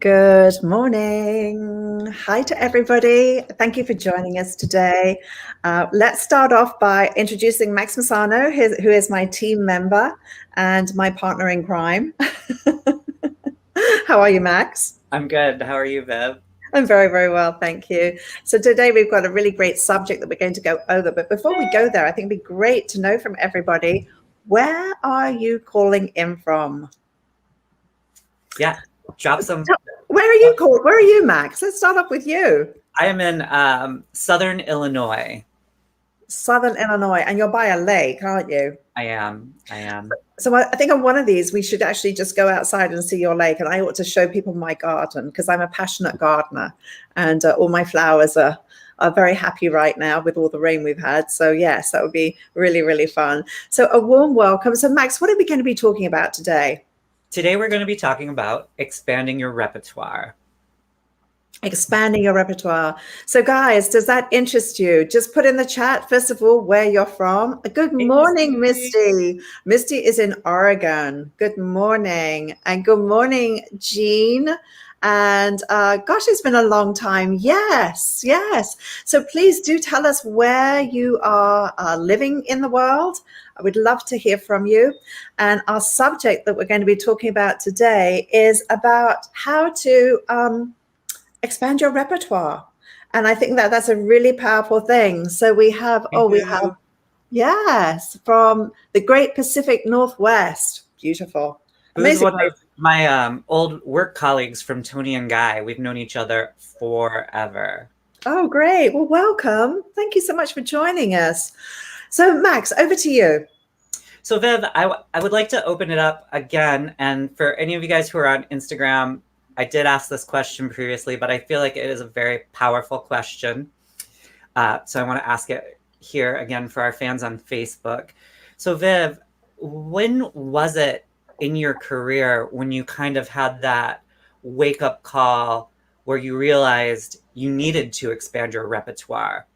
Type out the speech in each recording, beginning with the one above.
Good morning. Hi to everybody. Thank you for joining us today. Let's start off by introducing Max Masano, who is my team member and my partner in crime. How are you, Max? I'm good. How are you, Viv? I'm very, very well, thank you. So today we've got a really great subject that we're going to go over. But before we go there, I think it'd be great to know from everybody, where are you calling in from? Yeah, drop some. Where are you called? Where are you, Max? Let's start off with you. I am in Southern Illinois. Southern Illinois, and you're by a lake, aren't you? I am. I am. So I think on one of these, we should actually just go outside and see your lake. And I ought to show people my garden because I'm a passionate gardener, and all my flowers are very happy right now with all the rain we've had. So yes, that would be really, really fun. So a warm welcome. So Max, what are we going to be talking about today? Today we're going to be talking about expanding your repertoire. Expanding your repertoire. So guys, does that interest you? Just put in the chat, first of all, where you're from. Good morning, Misty. Misty is in Oregon. Good morning. And good morning, Jean. And gosh, it's been a long time. Yes, yes. So please do tell us where you are living in the world. I would love to hear from you. And our subject that we're going to be talking about today is about how to expand your repertoire. And I think that that's a really powerful thing. So we have, yes, from the Great Pacific Northwest. Beautiful. Who's one of my old work colleagues from Tony and Guy. We've known each other forever. Oh, great. Well, welcome. Thank you so much for joining us. So Max, over to you. So Viv, I would like to open it up again. And for any of you guys who are on Instagram, I did ask this question previously, but I feel like it is a very powerful question. So I want to ask it here again for our fans on Facebook. So Viv, when was it in your career when you kind of had that wake-up call where you realized you needed to expand your repertoire?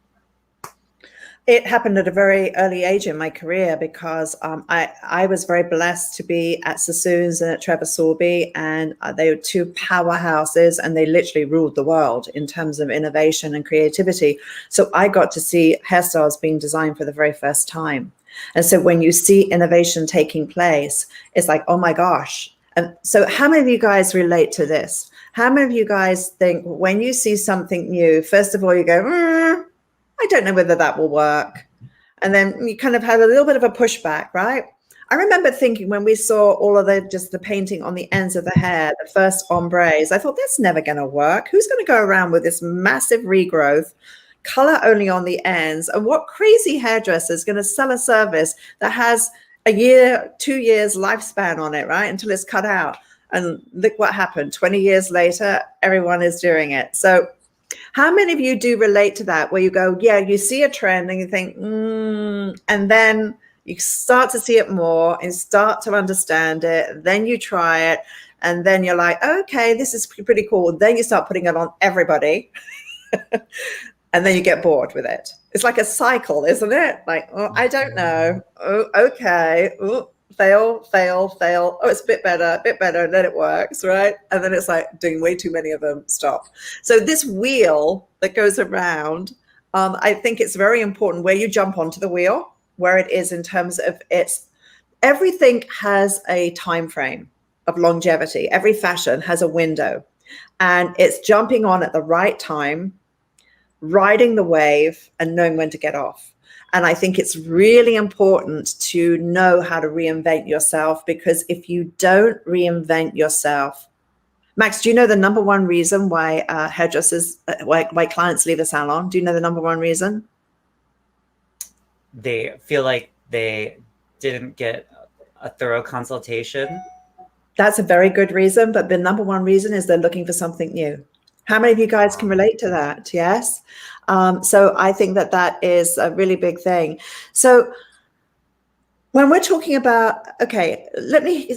It happened at a very early age in my career because I was very blessed to be at Sassoon's and at Trevor Sorbie, and they were two powerhouses, and they literally ruled the world in terms of innovation and creativity. So I got to see hairstyles being designed for the very first time. And so when you see innovation taking place, it's like, oh my gosh. And so how many of you guys relate to this? How many of you guys think when you see something new, first of all, you go, I don't know whether that will work. And then you kind of have a little bit of a pushback, right? I remember thinking when we saw all of the painting on the ends of the hair, the first ombres, I thought that's never going to work. Who's going to go around with this massive regrowth, color only on the ends? And what crazy hairdresser is going to sell a service that has a year, 2 years lifespan on it, right? Until it's cut out. And look what happened. 20 years later, everyone is doing it. So how many of you do relate to that, where you go, yeah, you see a trend and you think, and then you start to see it more and start to understand it. Then you try it. And then you're like, okay, this is pretty cool. Then you start putting it on everybody. And then you get bored with it. It's like a cycle, isn't it? Like, oh, I don't know. Oh, okay. Oh, fail, fail, fail. Oh, it's a bit better, and then it works, right? And then it's like doing way too many of them, stop. So this wheel that goes around, I think it's very important where you jump onto the wheel, where it is in terms of everything has a time frame of longevity. Every fashion has a window, and it's jumping on at the right time, riding the wave and knowing when to get off. And I think it's really important to know how to reinvent yourself, because if you don't reinvent yourself, Max, do you know the number one reason why hairdressers, why clients leave a salon? Do you know the number one reason? They feel like they didn't get a thorough consultation. That's a very good reason. But the number one reason is they're looking for something new. How many of you guys can relate to that? Yes. So I think that is a really big thing. So when we're talking about, okay,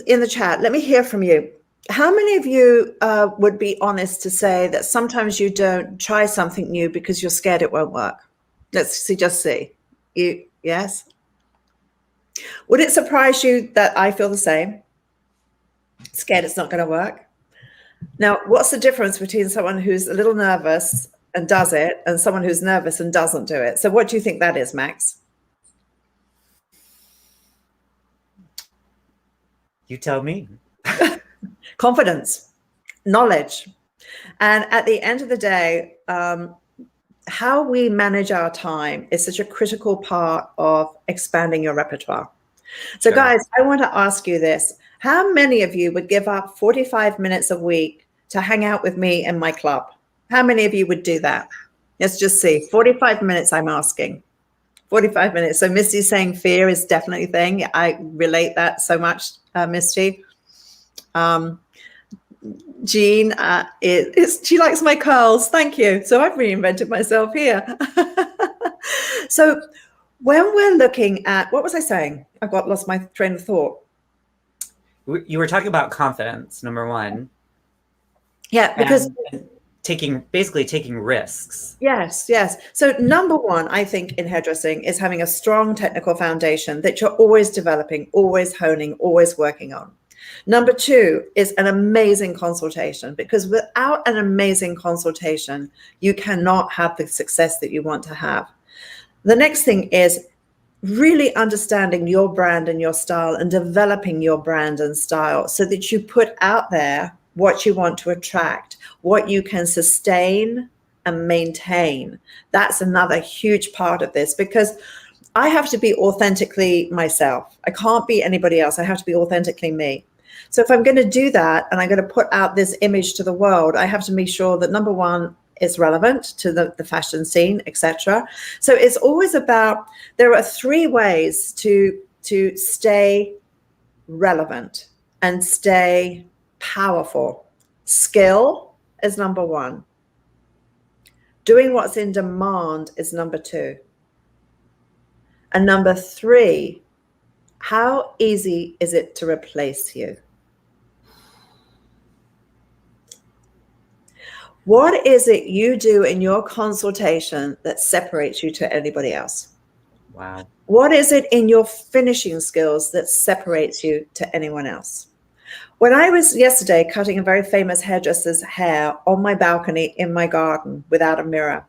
in the chat, let me hear from you. How many of you would be honest to say that sometimes you don't try something new because you're scared it won't work? Let's see, just see. Yes? Would it surprise you that I feel the same? Scared it's not going to work? Now, what's the difference between someone who's a little nervous and does it and someone who's nervous and doesn't do it? So what do you think that is, Max? You tell me. Confidence, knowledge. And at the end of the day, how we manage our time is such a critical part of expanding your repertoire. So, guys, I want to ask you this. How many of you would give up 45 minutes a week to hang out with me in my club? How many of you would do that? Let's just see. 45 minutes, I'm asking. 45 minutes. So Misty's saying fear is definitely a thing. I relate that so much, Misty. Jean, she likes my curls. Thank you. So I've reinvented myself here. So when we're looking at, what was I saying? I've lost my train of thought. You were talking about confidence, number one. Yeah, because basically taking risks. Yes. So number one, I think in hairdressing is having a strong technical foundation that you're always developing, always honing, always working on. Number two is an amazing consultation, because without an amazing consultation, you cannot have the success that you want to have. The next thing is really understanding your brand and your style and developing your brand and style so that you put out there what you want to attract, what you can sustain and maintain. That's another huge part of this, because I have to be authentically myself. I can't be anybody else. I have to be authentically me. So if I'm going to do that and I'm going to put out this image to the world, I have to make sure that number one, it's relevant to the fashion scene, etc. So it's always about, there are three ways to stay relevant and stay powerful. Skill is number one. Doing what's in demand is number two. And number three, how easy is it to replace you? What is it you do in your consultation that separates you to anybody else? Wow. What is it in your finishing skills that separates you to anyone else? When I was yesterday cutting a very famous hairdresser's hair on my balcony in my garden without a mirror,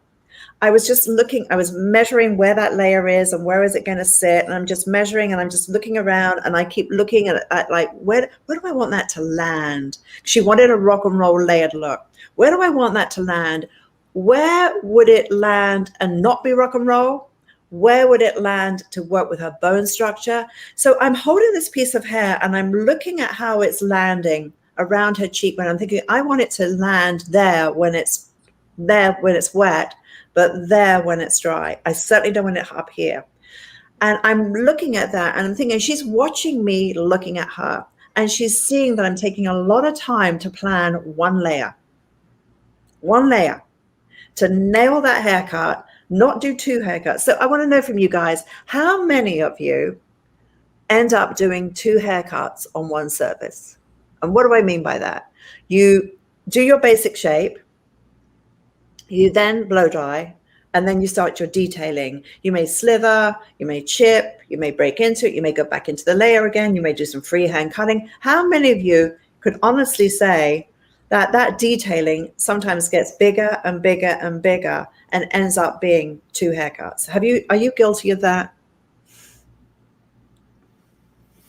I was just looking, I was measuring where that layer is and where is it going to sit. And I'm just measuring and I'm just looking around and I keep looking at like, where do I want that to land? She wanted a rock and roll layered look. Where do I want that to land? Where would it land and not be rock and roll? Where would it land to work with her bone structure? So I'm holding this piece of hair and I'm looking at how it's landing around her cheekbone. I'm thinking, I want it to land there when it's wet, but there when it's dry. I certainly don't want it up here. And I'm looking at that and I'm thinking, she's watching me looking at her, and she's seeing that I'm taking a lot of time to plan one layer to nail that haircut, not do two haircuts. So I want to know from you guys, how many of you end up doing two haircuts on one service? And what do I mean by that? You do your basic shape, you then blow dry, and then you start your detailing. You may slither, you may chip, you may break into it, you may go back into the layer again, you may do some freehand cutting. How many of you could honestly say that detailing sometimes gets bigger and bigger and bigger and ends up being two haircuts? Are you guilty of that?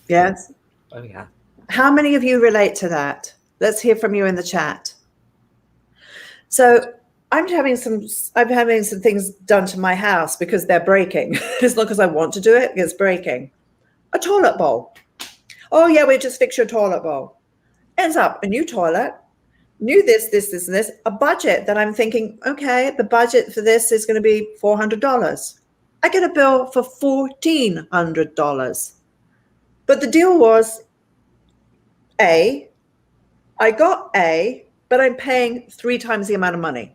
Yes? Oh, yeah. How many of you relate to that? Let's hear from you in the chat. So I'm having some things done to my house because they're breaking. It's not because I want to do it, it's breaking. A toilet bowl. Oh yeah, we just fix your toilet bowl. Ends up a new toilet, new this, and this, a budget that I'm thinking, okay, the budget for this is going to be $400. I get a bill for $1,400. But the deal was I got A, but I'm paying 3 times the amount of money.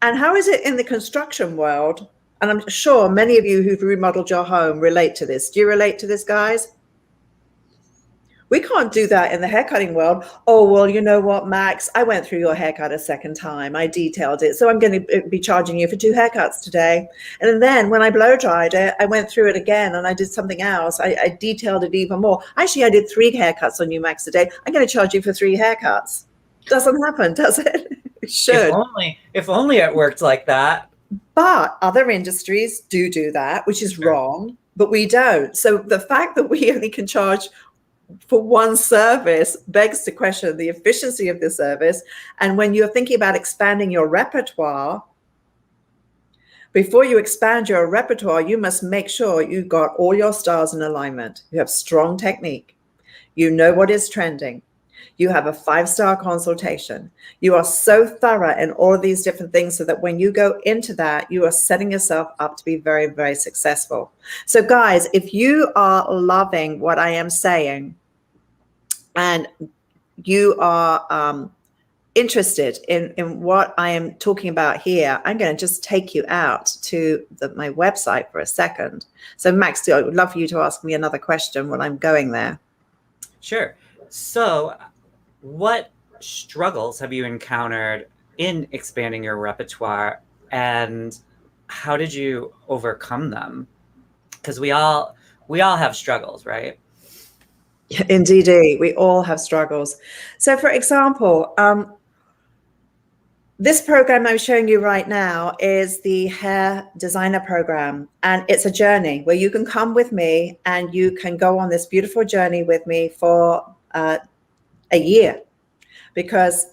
And how is it in the construction world? And I'm sure many of you who've remodeled your home relate to this. Do you relate to this, guys? We can't do that in the haircutting world. Oh, well, you know what, Max? I went through your haircut a second time. I detailed it. So I'm going to be charging you for 2 haircuts today. And then when I blow dried it, I went through it again and I did something else. I detailed it even more. Actually, I did 3 haircuts on you, Max, today. I'm going to charge you for 3 haircuts. Doesn't happen, does it? It should. If only it worked like that. But other industries do that, which is wrong, but we don't. So the fact that we only can charge for one service begs to question the efficiency of the service. And when you're thinking about expanding your repertoire, before you expand your repertoire, you must make sure you've got all your stars in alignment. You have strong technique. You know what is trending. You have a 5-star consultation. You are so thorough in all of these different things so that when you go into that, you are setting yourself up to be very, very successful. So guys, if you are loving what I am saying and you are interested in what I am talking about here, I'm going to just take you out to my website for a second. So Max, I would love for you to ask me another question while I'm going there. Sure. So what struggles have you encountered in expanding your repertoire, and how did you overcome them? Because we all have struggles, right? Indeed, we all have struggles. So for example, this program I'm showing you right now is the hair designer program, and it's a journey where you can come with me and you can go on this beautiful journey with me for a year. Because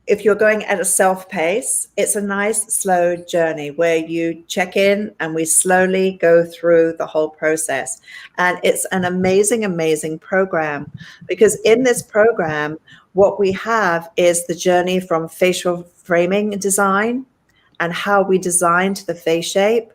if you're going at a self pace, it's a nice slow journey where you check in and we slowly go through the whole process. And it's an amazing, amazing program, because in this program, what we have is the journey from facial framing design and how we design to the face shape,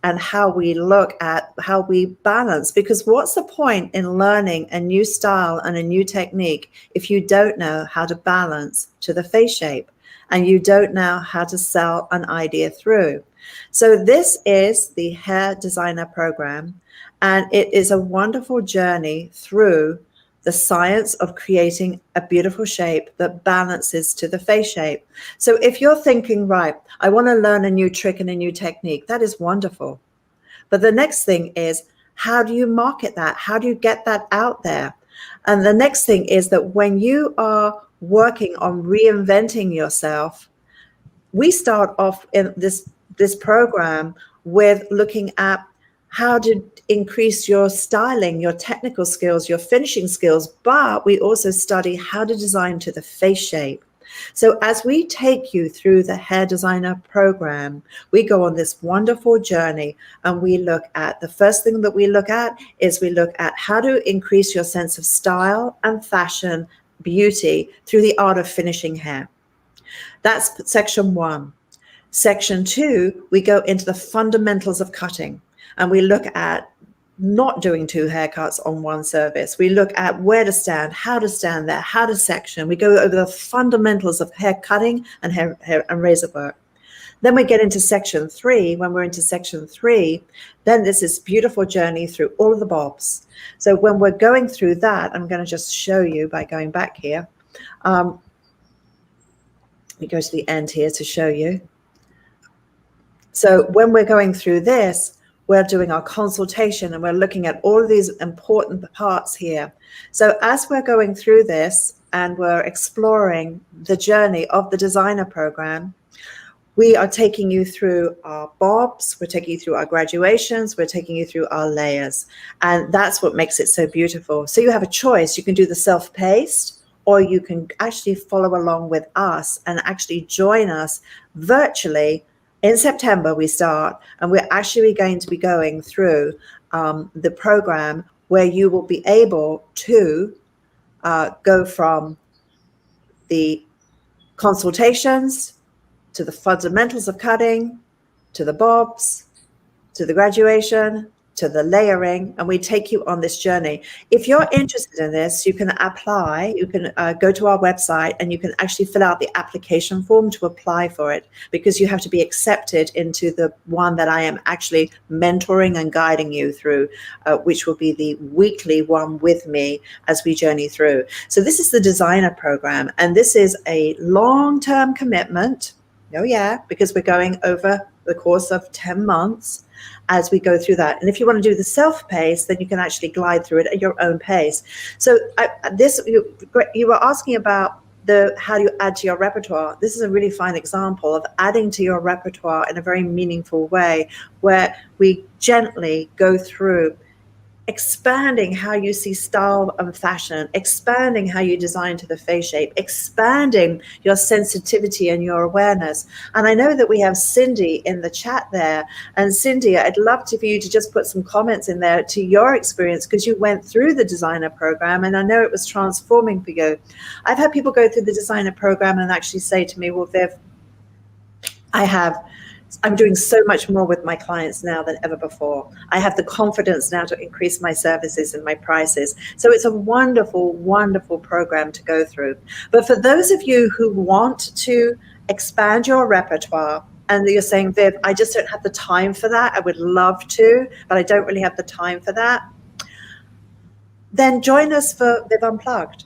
and how we look at how we balance. Because what's the point in learning a new style and a new technique if you don't know how to balance to the face shape and you don't know how to sell an idea through? So this is the hair designer program, and it is a wonderful journey through the science of creating a beautiful shape that balances to the face shape. So if you're thinking, right, I want to learn a new trick and a new technique, that is wonderful. But the next thing is, how do you market that? How do you get that out there? And the next thing is that when you are working on reinventing yourself, we start off in this program with looking at how to increase your styling, your technical skills, your finishing skills, but we also study how to design to the face shape. So as we take you through the hair designer program, we go on this wonderful journey, and we look at, the first thing that we look at is we look at how to increase your sense of style and fashion, beauty through the art of finishing hair. That's section 1. Section 2, we go into the fundamentals of cutting, and we look at not doing 2 haircuts on one service. We look at where to stand, how to stand there, how to section. We go over the fundamentals of hair cutting and hair and razor work. Then we get into section 3. When we're into section 3, then there's this beautiful journey through all of the bobs. So when we're going through that, I'm going to just show you by going back here. We go to the end here to show you. So when we're going through this, we're doing our consultation and we're looking at all of these important parts here. So as we're going through this and we're exploring the journey of the designer program, we are taking you through our bobs, we're taking you through our graduations, we're taking you through our layers. And that's what makes it so beautiful. So you have a choice. You can do the self-paced, or you can actually follow along with us and actually join us virtually. In September, we start, and we're actually going to be going through the program where you will be able to go from the consultations to the fundamentals of cutting, to the bobs, to the graduation, to the layering, and we take you on this journey. If you're interested in this, you can apply. You can go to our website and you can actually fill out the application form to apply for it, because you have to be accepted into the one that I am actually mentoring and guiding you through, which will be the weekly one with me as we journey through. So this is the designer program, and this is a long-term commitment. Oh yeah, because we're going over the course of 10 months as we go through that. And if you want to do the self-pace, then you can actually glide through it at your own pace. So you were asking about how do you add to your repertoire? This is a really fine example of adding to your repertoire in a very meaningful way, where we gently go through expanding how you see style and fashion, expanding how you design to the face shape, expanding your sensitivity and your awareness. And I know that we have Cindy in the chat there. And Cindy, I'd love for you to just put some comments in there to your experience, because you went through the designer program and I know it was transforming for you. I've had people go through the designer program and actually say to me, well, Viv, I'm doing so much more with my clients now than ever before. I have the confidence now to increase my services and my prices. So it's a wonderful, wonderful program to go through. But for those of you who want to expand your repertoire, and you're saying, Viv, I just don't have the time for that. I would love to, but I don't really have the time for that. Then join us for Viv Unplugged.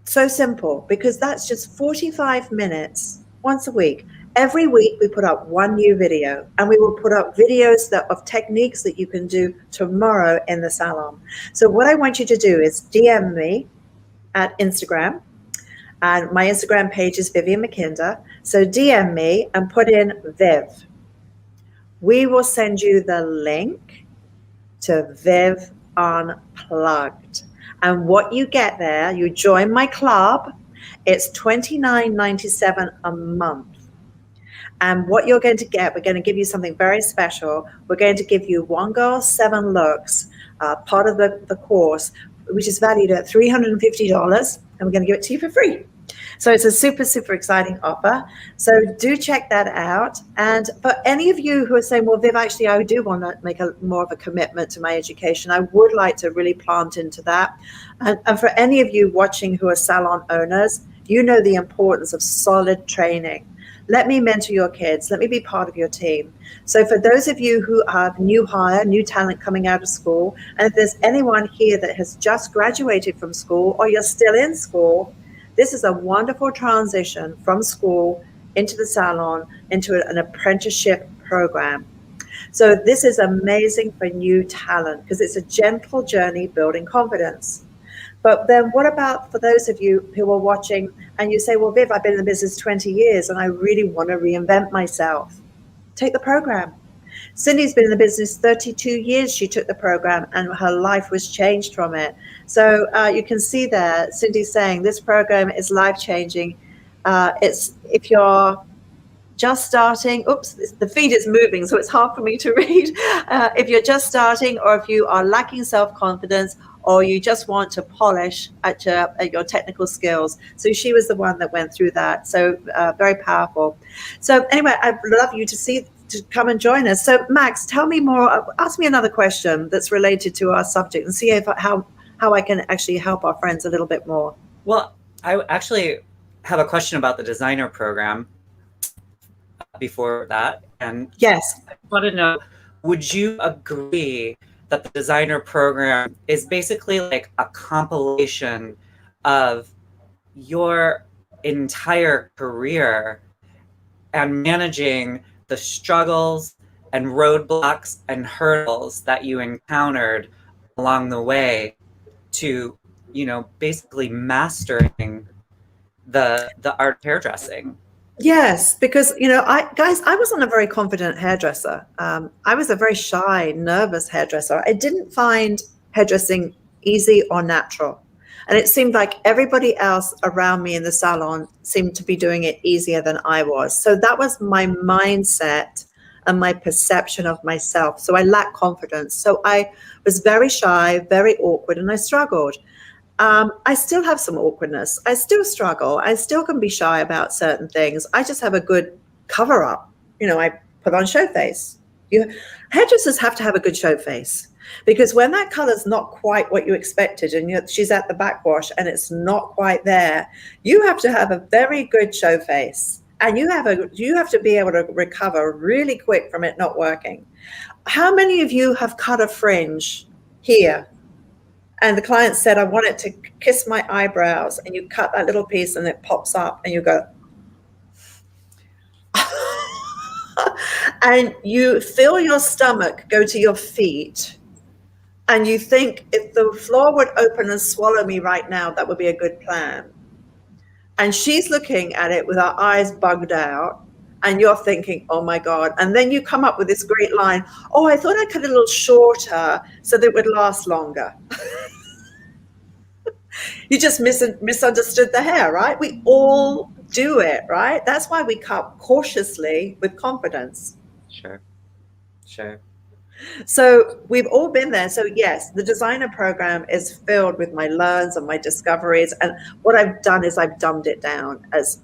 So simple, because that's just 45 minutes once a week. Every week we put up one new video, and we will put up videos of techniques that you can do tomorrow in the salon. So what I want you to do is DM me at Instagram, and my Instagram page is Vivian McKinder. So DM me and put in Viv. We will send you the link to Viv Unplugged. And what you get there, you join my club, it's $29.97 a month. And what you're going to get, we're going to give you something very special. We're going to give you One Girl, 7 Looks, part of the course, which is valued at $350, and we're going to give it to you for free. So it's a super, super exciting offer. So do check that out. And for any of you who are saying, well, Viv, actually, I do want to make more of a commitment to my education, I would like to really plant into that. And for any of you watching who are salon owners, you know the importance of solid training. Let me mentor your kids. Let me be part of your team. So for those of you who have new talent coming out of school, and if there's anyone here that has just graduated from school or you're still in school, this is a wonderful transition from school into the salon, into an apprenticeship program. So this is amazing for new talent because it's a gentle journey building confidence. But then what about for those of you who are watching and you say, well, Viv, I've been in the business 20 years and I really want to reinvent myself. Take the program. Cindy's been in the business 32 years. She took the program and her life was changed from it. So you can see there, Cindy's saying this program is life-changing. It's if you're just starting, the feed is moving, so it's hard for me to read. If you're just starting, or if you are lacking self-confidence, or you just want to polish at your technical skills. So she was the one that went through that. So very powerful. So anyway, I'd love you to come and join us. So Max, tell me more, ask me another question that's related to our subject and see how I can actually help our friends a little bit more. Well, I actually have a question about the designer program before that. And yes, I want to know, would you agree that the designer program is basically like a compilation of your entire career and managing the struggles and roadblocks and hurdles that you encountered along the way to, basically mastering the art of hairdressing? Yes, because, I wasn't a very confident hairdresser. I was a very shy, nervous hairdresser. I didn't find hairdressing easy or natural. And it seemed like everybody else around me in the salon seemed to be doing it easier than I was. So that was my mindset and my perception of myself. So I lacked confidence. So I was very shy, very awkward, and I struggled. I still have some awkwardness. I still struggle. I still can be shy about certain things. I just have a good cover up. I put on show face. Hairdressers have to have a good show face, because when that color's not quite what you expected and she's at the backwash and it's not quite there, you have to have a very good show face, and you have to be able to recover really quick from it not working. How many of you have cut a fringe here? And the client said, I want it to kiss my eyebrows, and you cut that little piece and it pops up and you go, and you feel your stomach go to your feet. And you think, if the floor would open and swallow me right now, that would be a good plan. And she's looking at it with her eyes bugged out. And you're thinking, oh my God. And then you come up with this great line. Oh, I thought I'd cut it a little shorter so that it would last longer. You just misunderstood the hair, right? We all do it, right? That's why we cut cautiously with confidence. Sure. Sure. So we've all been there. So yes, the designer program is filled with my learns and my discoveries. And what I've done is I've dumbed it down as,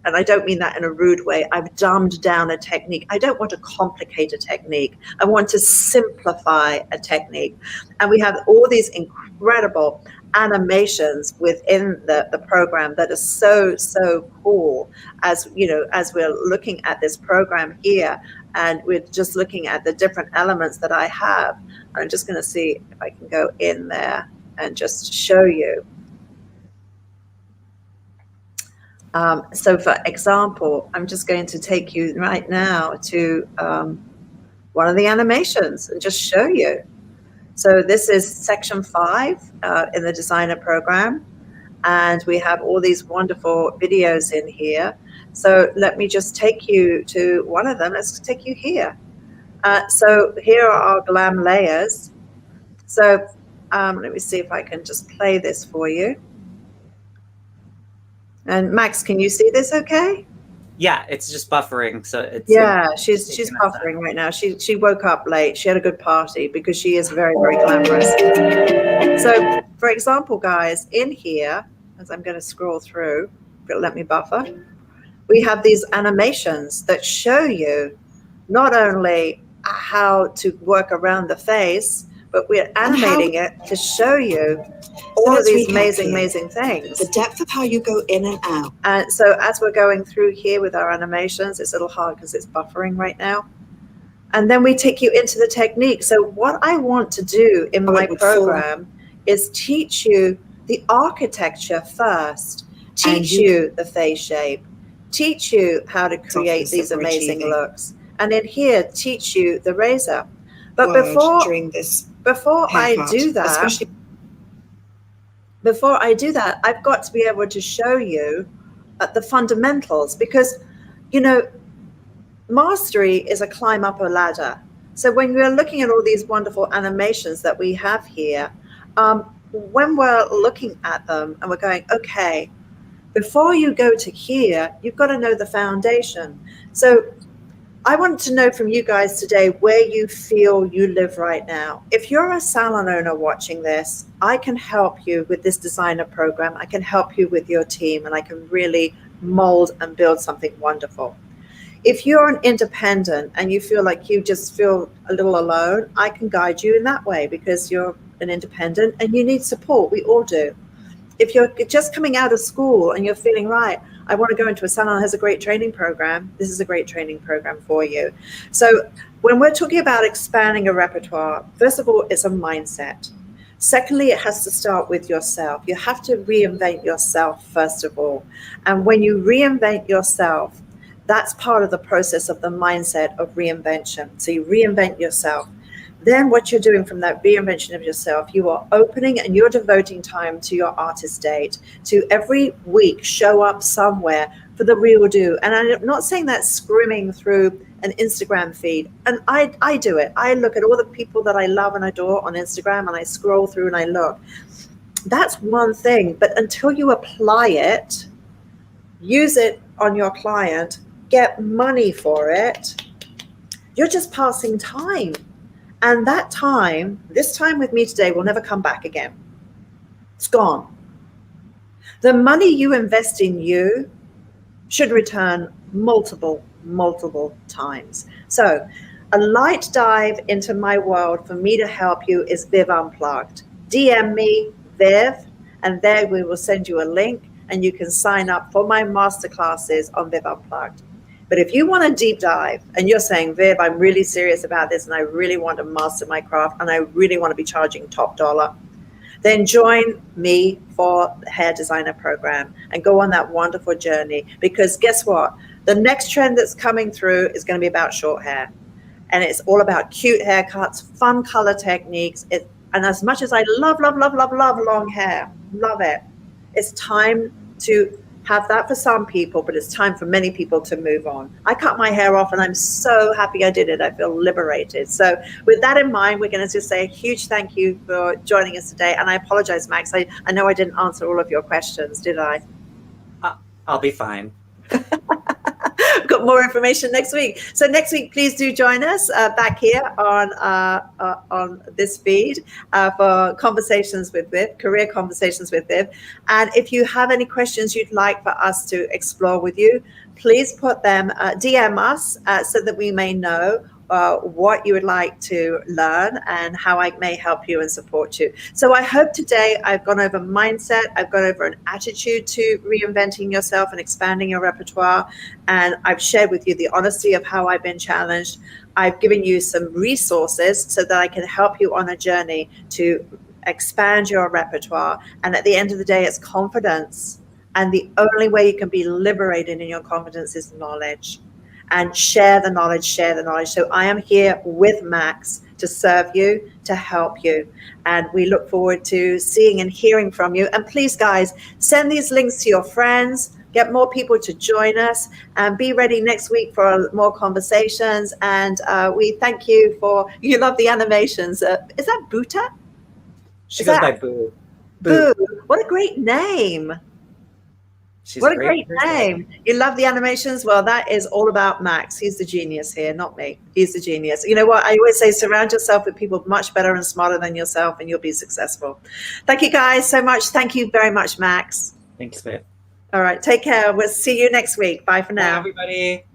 and I don't mean that in a rude way, I've dumbed down a technique. I don't want to complicate a technique. I want to simplify a technique. And we have all these incredible animations within the program that are so cool, as you know, as we're looking at this program here, and we're just looking at the different elements that I have. I'm just going to see if I can go in there and just show you. So for example, I'm just going to take you right now to one of the animations and just show you. So this is section 5 in the designer program, and we have all these wonderful videos in here. So let me just take you to one of them. Let's take you here. So here are our glam layers. So let me see if I can just play this for you. And Max, can you see this okay? Yeah, it's just buffering. So it's she's buffering right now. She woke up late. She had a good party because she is very glamorous. So for example, guys, in here, as I'm going to scroll through, but let me buffer, we have these animations that show you not only how to work around the face, but we're animating it to show you all of these amazing things. The depth of how you go in and out. And so as we're going through here with our animations, it's a little hard because it's buffering right now. And then we take you into the technique. So what I want to do in my program is teach you the architecture first, teach you the face shape, teach you how to create these amazing looks. And in here, teach you the razor. But before I do that, I've got to be able to show you the fundamentals, because, you know, mastery is a climb up a ladder. So when we're looking at all these wonderful animations that we have here, when we're looking at them and we're going, okay, before you go to here, you've got to know the foundation. So I want to know from you guys today where you feel you live right now. If you're a salon owner watching this, I can help you with this designer program. I can help you with your team, and I can really mold and build something wonderful. If you're an independent and you feel like you just feel a little alone, I can guide you in that way, because you're an independent and you need support. We all do. If you're just coming out of school and you're feeling, right, I want to go into a salon that has a great training program, this is a great training program for you. So when we're talking about expanding a repertoire, first of all, it's a mindset. Secondly, it has to start with yourself. You have to reinvent yourself, first of all. And when you reinvent yourself, that's part of the process of the mindset of reinvention. So you reinvent yourself. Then what you're doing from that reinvention of yourself, you are opening and you're devoting time to your artist date, to every week show up somewhere for the real do. And I'm not saying that scrimming through an Instagram feed. And I do it. I look at all the people that I love and adore on Instagram, and I scroll through and I look. That's one thing. But until you apply it, use it on your client, get money for it, you're just passing time. And that time, this time with me today, will never come back again. It's gone. The money you invest in you should return multiple times. So a light dive into my world for me to help you is Viv Unplugged. DM me, Viv, and there we will send you a link and you can sign up for my masterclasses on Viv Unplugged. But if you want a deep dive and you're saying, Viv, I'm really serious about this and I really want to master my craft and I really want to be charging top dollar, then join me for the hair designer program and go on that wonderful journey. Because guess what? The next trend that's coming through is going to be about short hair. And it's all about cute haircuts, fun color techniques. And as much as I love long hair, love it, it's time to have that for some people, but it's time for many people to move on. I cut my hair off and I'm so happy I did it. I feel liberated. So with that in mind, we're going to just say a huge thank you for joining us today. And I apologize, Max. I know I didn't answer all of your questions, did I? I'll be fine. We've got more information next week. So next week, please do join us back here on this feed for Conversations with Viv, Career Conversations with Viv. And if you have any questions you'd like for us to explore with you, please put them, DM us so that we may know what you would like to learn and how I may help you and support you. So I hope today I've gone over mindset, I've gone over an attitude to reinventing yourself and expanding your repertoire, and I've shared with you the honesty of how I've been challenged. I've given you some resources so that I can help you on a journey to expand your repertoire. And at the end of the day, it's confidence. And the only way you can be liberated in your confidence is knowledge. And share the knowledge, share the knowledge. So I am here with Max to serve you, to help you. And we look forward to seeing and hearing from you. And please, guys, send these links to your friends, get more people to join us, and be ready next week for more conversations. And we thank you for, you love the animations. Is that Buta? She goes by Boo. Boo. What a great name. What a great name. You love the animations? Well, that is all about Max. He's the genius here, not me. He's the genius. You know what? I always say surround yourself with people much better and smarter than yourself and you'll be successful. Thank you guys so much. Thank you very much, Max. Thanks, babe. All right. Take care. We'll see you next week. Bye for now. Bye, everybody.